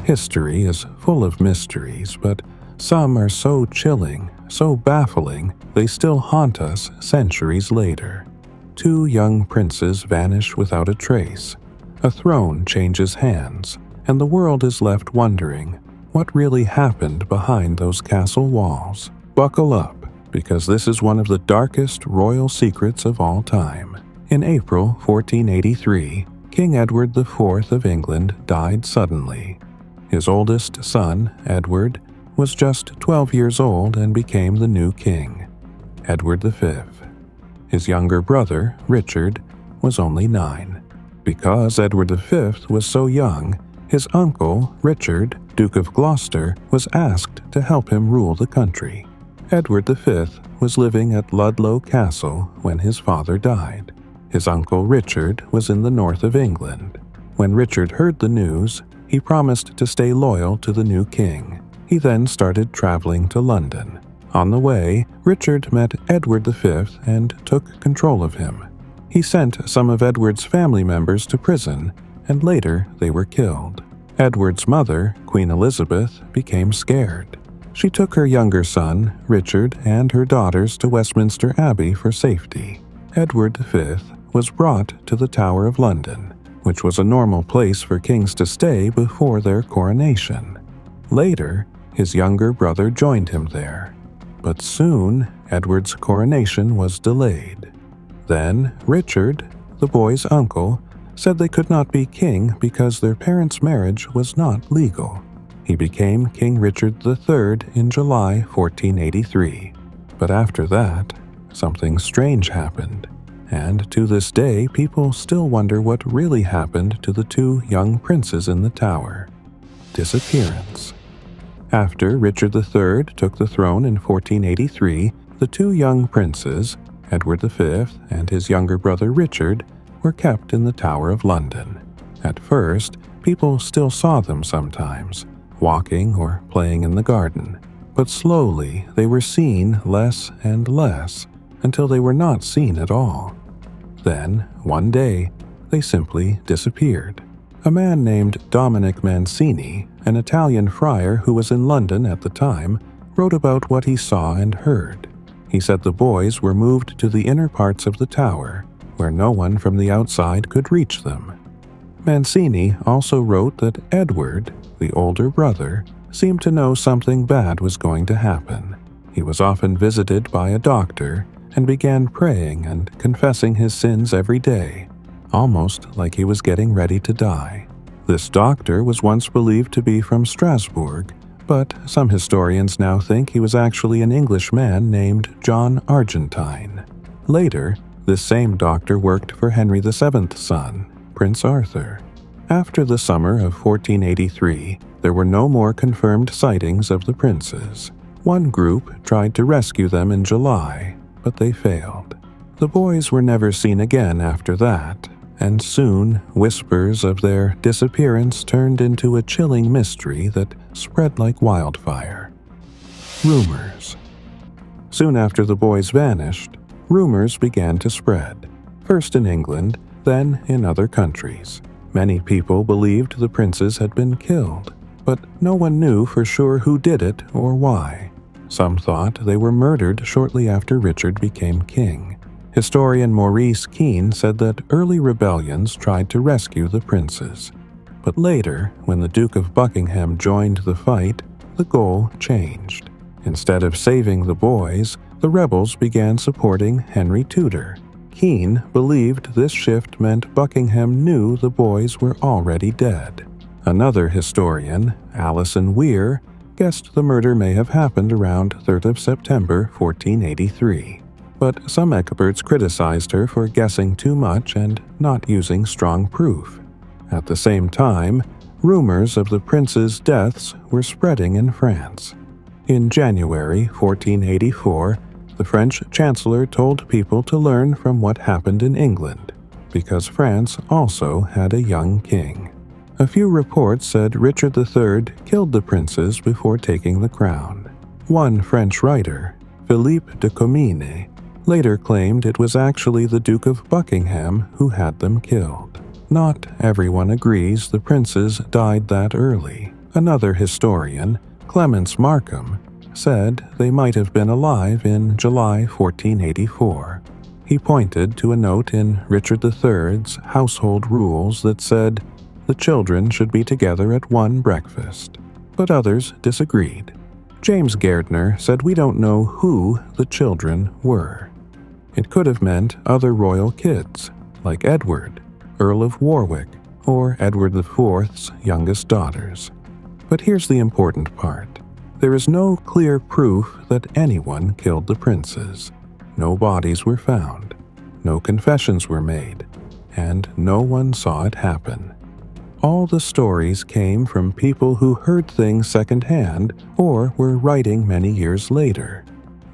History is full of mysteries, but some are so chilling, so baffling, they still haunt us centuries later. Two young princes vanish without a trace. A throne changes hands, and the world is left wondering what really happened behind those castle walls. Buckle up, because this is one of the darkest royal secrets of all time. In April 1483, King Edward IV of England died suddenly. His oldest son, Edward, was just 12 years old and became the new king, Edward V. His younger brother, Richard, was only 9. Because Edward V was so young, his uncle, Richard, Duke of Gloucester, was asked to help him rule the country. Edward V was living at Ludlow Castle when his father died. His uncle Richard was in the north of England. When Richard heard the news, he promised to stay loyal to the new king. He then started traveling to London. On the way, Richard met Edward V and took control of him. He sent some of Edward's family members to prison, and later they were killed. Edward's mother, Queen Elizabeth, became scared. She took her younger son, Richard, and her daughters to Westminster Abbey for safety. Edward V was brought to the Tower of London, which was a normal place for kings to stay before their coronation. Later, his younger brother joined him there. But soon, Edward's coronation was delayed. Then, Richard, the boy's uncle, said they could not be king because their parents' marriage was not legal. He became King Richard III in July 1483. But after that, something strange happened, and to this day people still wonder what really happened to the two young princes in the tower. Disappearance. After Richard III took the throne in 1483, the two young princes, Edward V and his younger brother Richard, were kept in the Tower of London. At first, people still saw them sometimes, walking or playing in the garden, but slowly they were seen less and less until they were not seen at all. Then, one day, they simply disappeared. A man named Dominic Mancini, an Italian friar who was in London at the time, wrote about what he saw and heard. He said the boys were moved to the inner parts of the tower, where no one from the outside could reach them. Mancini also wrote that Edward, the older brother, seemed to know something bad was going to happen. He was often visited by a doctor and began praying and confessing his sins every day, almost like he was getting ready to die. This doctor was once believed to be from Strasbourg, but some historians now think he was actually an Englishman named John Argentine. Later, this same doctor worked for Henry VII's son, Prince Arthur. After the summer of 1483, there were no more confirmed sightings of the princes. One group tried to rescue them in July, but they failed. The boys were never seen again after that, and soon whispers of their disappearance turned into a chilling mystery that spread like wildfire. Rumors. Soon after the boys vanished, rumors began to spread, first in England, then in other countries. Many people believed the princes had been killed, but no one knew for sure who did it or why. Some thought they were murdered shortly after Richard became king. Historian Maurice Keene said that early rebellions tried to rescue the princes. But later, when the Duke of Buckingham joined the fight, the goal changed. Instead of saving the boys, the rebels began supporting Henry Tudor. Keene believed this shift meant Buckingham knew the boys were already dead. Another historian, Alison Weir, guessed the murder may have happened around 3rd of September 1483. But some experts criticized her for guessing too much and not using strong proof. At the same time, rumors of the princes' deaths were spreading in France. In January 1484, the French chancellor told people to learn from what happened in England, because France also had a young king. A few reports said Richard III killed the princes before taking the crown. One French writer, Philippe de Comines, later claimed it was actually the Duke of Buckingham who had them killed. Not everyone agrees the princes died that early. Another historian, Clements Markham, said they might have been alive in July 1484. He pointed to a note in Richard III's household rules that said the children should be together at one breakfast, but others disagreed. James Gairdner said we don't know who the children were. It could have meant other royal kids, like Edward, Earl of Warwick, or Edward IV's youngest daughters. But here's the important part. There is no clear proof that anyone killed the princes. No bodies were found, no confessions were made, and no one saw it happen. All the stories came from people who heard things secondhand or were writing many years later.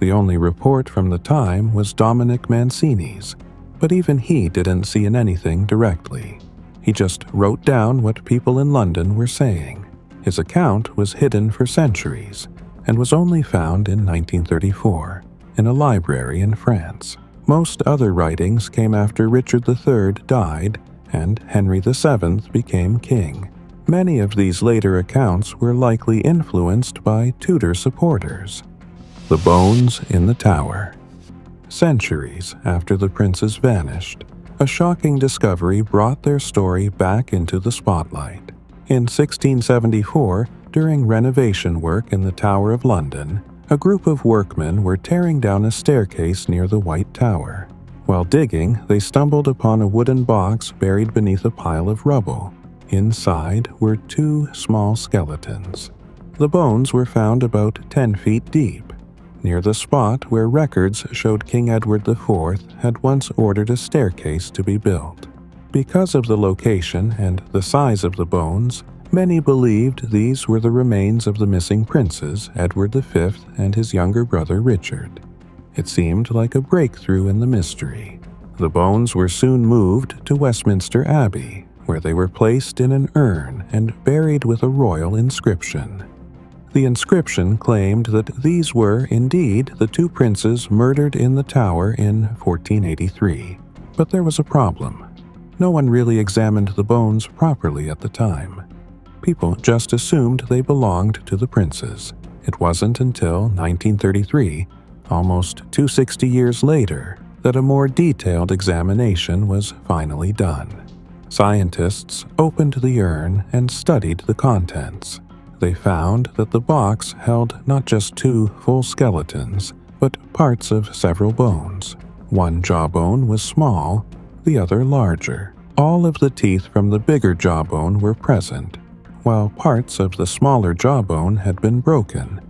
The only report from the time was Dominic Mancini's, but even he didn't see anything directly. He just wrote down what people in London were saying. His account was hidden for centuries and was only found in 1934 in a library in France. Most other writings came after Richard III died and Henry VII became king. Many of these later accounts were likely influenced by Tudor supporters. The bones in the tower. Centuries after the princes vanished, a shocking discovery brought their story back into the spotlight. In 1674, during renovation work in the Tower of London, a group of workmen were tearing down a staircase near the White Tower. While digging, they stumbled upon a wooden box buried beneath a pile of rubble. Inside were two small skeletons. The bones were found about 10 feet deep, near the spot where records showed King Edward IV had once ordered a staircase to be built. Because of the location and the size of the bones, many believed these were the remains of the missing princes, Edward V and his younger brother Richard. It seemed like a breakthrough in the mystery. The bones were soon moved to Westminster Abbey, where they were placed in an urn and buried with a royal inscription. The inscription claimed that these were indeed the two princes murdered in the Tower in 1483. But there was a problem. No one really examined the bones properly at the time. People just assumed they belonged to the princes. It wasn't until 1933, almost 260 years later, that a more detailed examination was finally done. Scientists opened the urn and studied the contents. They found that the box held not just two full skeletons, but parts of several bones. One jawbone was small, the other larger. All of the teeth from the bigger jawbone were present, while parts of the smaller jawbone had been broken,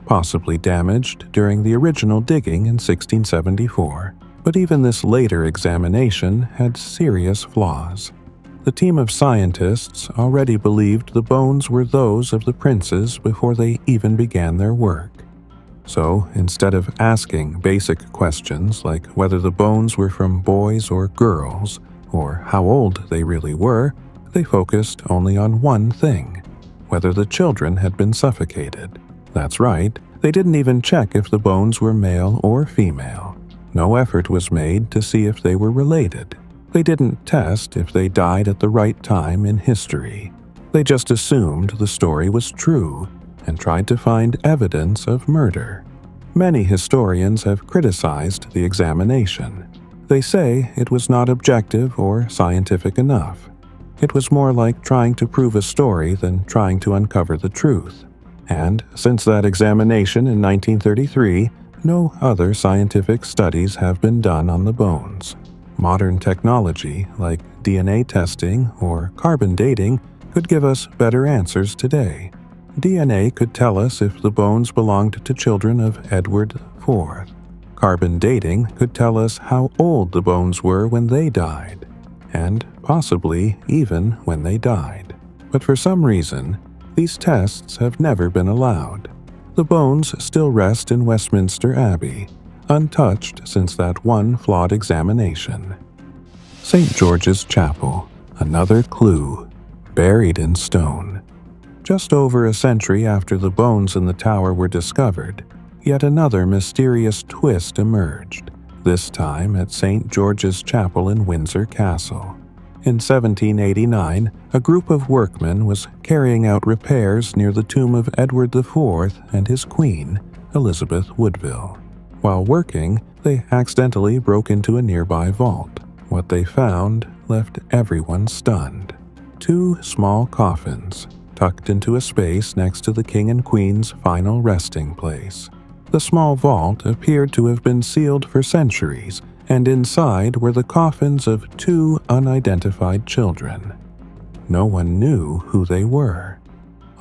possibly damaged during the original digging in 1674. But even this later examination had serious flaws. The team of scientists already believed the bones were those of the princes before they even began their work. So, instead of asking basic questions like whether the bones were from boys or girls, or how old they really were, they focused only on one thing: whether the children had been suffocated. That's right, they didn't even check if the bones were male or female. No effort was made to see if they were related. They didn't test if they died at the right time in history. They just assumed the story was true and tried to find evidence of murder. Many historians have criticized the examination. They say it was not objective or scientific enough. It was more like trying to prove a story than trying to uncover the truth. And since that examination in 1933, no other scientific studies have been done on the bones. Modern technology, like DNA testing or carbon dating, could give us better answers today. DNA could tell us if the bones belonged to children of Edward IV. Carbon dating could tell us how old the bones were when they died, and possibly even when they died. But for some reason, these tests have never been allowed. The bones still rest in Westminster Abbey, untouched since that one flawed examination. St. George's Chapel, another clue, buried in stone. Just over a century after the bones in the tower were discovered, yet another mysterious twist emerged, this time at St. George's Chapel in Windsor Castle. In 1789, a group of workmen was carrying out repairs near the tomb of Edward IV and his queen, Elizabeth Woodville. While working, they accidentally broke into a nearby vault. What they found left everyone stunned. 2 small coffins, tucked into a space next to the king and queen's final resting place. The small vault appeared to have been sealed for centuries, and inside were the coffins of 2 unidentified children. No one knew who they were.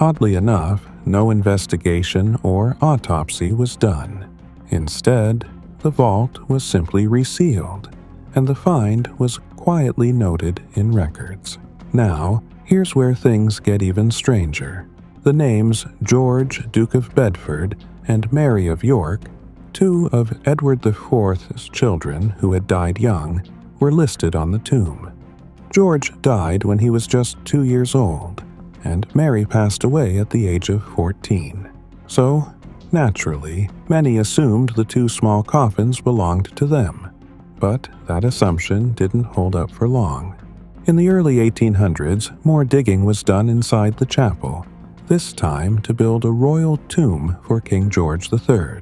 Oddly enough, no investigation or autopsy was done. Instead, the vault was simply resealed, and the find was quietly noted in records. Now, here's where things get even stranger. The names George, Duke of Bedford, and Mary of York, 2 of Edward IV's children who had died young, were listed on the tomb. George died when he was just 2 years old, and Mary passed away at the age of 14. So, naturally, many assumed the 2 small coffins belonged to them. But that assumption didn't hold up for long. In the early 1800s, more digging was done inside the chapel, this time to build a royal tomb for King George III.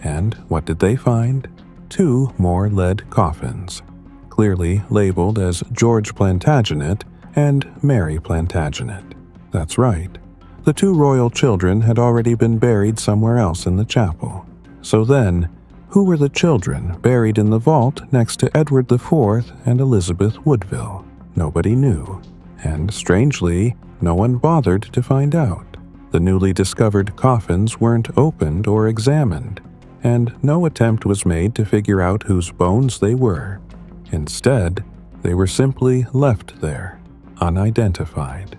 And what did they find? 2 more lead coffins, clearly labeled as George Plantagenet and Mary Plantagenet. That's right. The 2 royal children had already been buried somewhere else in the chapel. So then, who were the children buried in the vault next to Edward IV and Elizabeth Woodville? Nobody knew. And strangely, no one bothered to find out. The newly discovered coffins weren't opened or examined, and no attempt was made to figure out whose bones they were. Instead, they were simply left there, unidentified,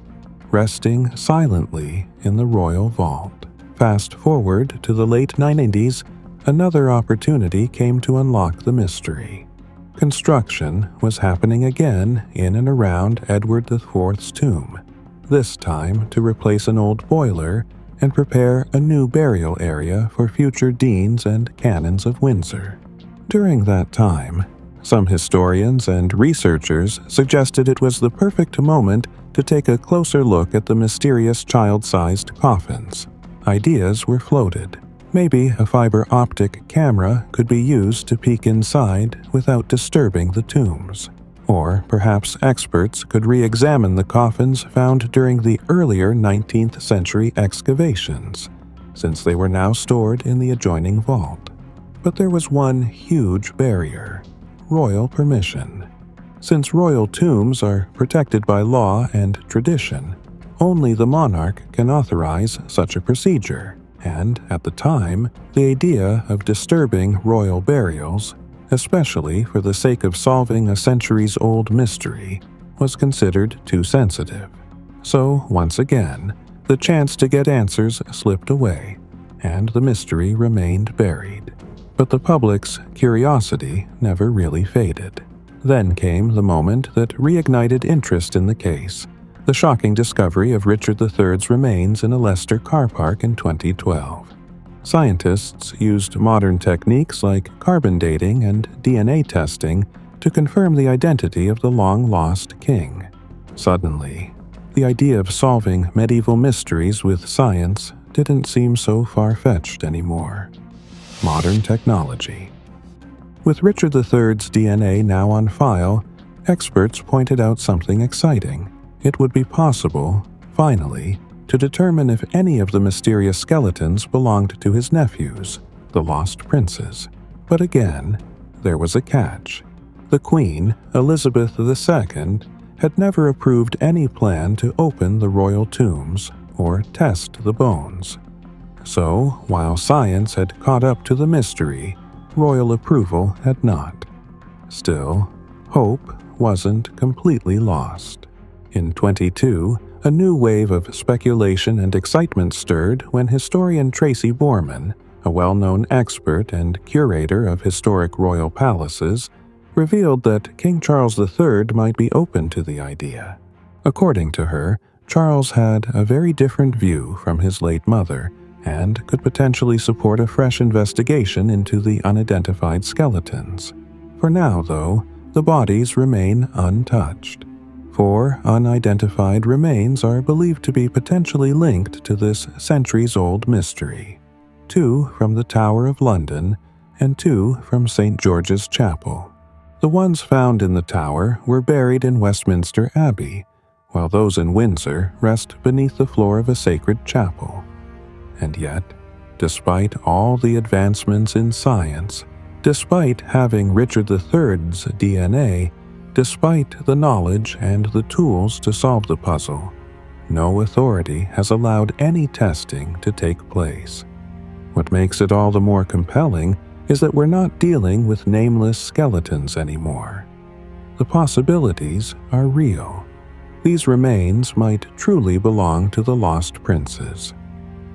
resting silently in the royal vault. Fast forward to the late 90s, another opportunity came to unlock the mystery. Construction was happening again in and around Edward IV's tomb, this time to replace an old boiler and prepare a new burial area for future deans and canons of Windsor. During that time, some historians and researchers suggested it was the perfect moment to take a closer look at the mysterious child-sized coffins. Ideas were floated. Maybe a fiber optic camera could be used to peek inside without disturbing the tombs. Or perhaps experts could re-examine the coffins found during the earlier 19th century excavations, since they were now stored in the adjoining vault. But there was one huge barrier: royal permission. Since royal tombs are protected by law and tradition, only the monarch can authorize such a procedure. And at the time, the idea of disturbing royal burials, especially for the sake of solving a centuries-old mystery, was considered too sensitive. So, once again, the chance to get answers slipped away, and the mystery remained buried. But the public's curiosity never really faded. Then came the moment that reignited interest in the case: the shocking discovery of Richard III's remains in a Leicester car park in 2012. Scientists used modern techniques like carbon dating and DNA testing to confirm the identity of the long-lost king. Suddenly, the idea of solving medieval mysteries with science didn't seem so far-fetched anymore. Modern technology. With Richard III's DNA now on file, experts pointed out something exciting. It would be possible, finally, to determine if any of the mysterious skeletons belonged to his nephews, the lost princes. But again, there was a catch. The Queen, Elizabeth II, had never approved any plan to open the royal tombs or test the bones. So, while science had caught up to the mystery, royal approval had not. Still, hope wasn't completely lost. In 2022, a new wave of speculation and excitement stirred when historian Tracy Borman, a well-known expert and curator of historic royal palaces, revealed that King Charles III might be open to the idea. According to her, Charles had a very different view from his late mother and could potentially support a fresh investigation into the unidentified skeletons. For now, though, the bodies remain untouched. 4 unidentified remains are believed to be potentially linked to this centuries-old mystery. 2 from the Tower of London and 2 from St. George's Chapel. The ones found in the tower were buried in Westminster Abbey, while those in Windsor rest beneath the floor of a sacred chapel. And yet, despite all the advancements in science, despite having Richard III's DNA, despite the knowledge and the tools to solve the puzzle, no authority has allowed any testing to take place. What makes it all the more compelling is that we're not dealing with nameless skeletons anymore. The possibilities are real. These remains might truly belong to the lost princes.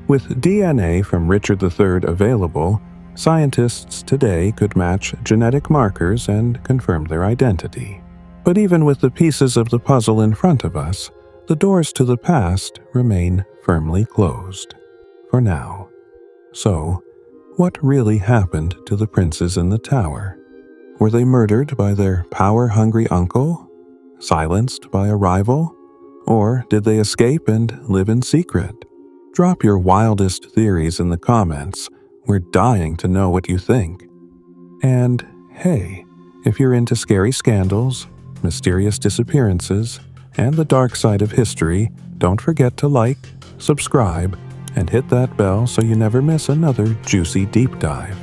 With DNA from Richard III available, scientists today could match genetic markers and confirm their identity. But even with the pieces of the puzzle in front of us, the doors to the past remain firmly closed. For now. So, what really happened to the princes in the tower? Were they murdered by their power-hungry uncle? Silenced by a rival? Or did they escape and live in secret? Drop your wildest theories in the comments. We're dying to know what you think. And hey, if you're into scary scandals, mysterious disappearances, and the dark side of history, don't forget to like, subscribe, and hit that bell so you never miss another juicy deep dive.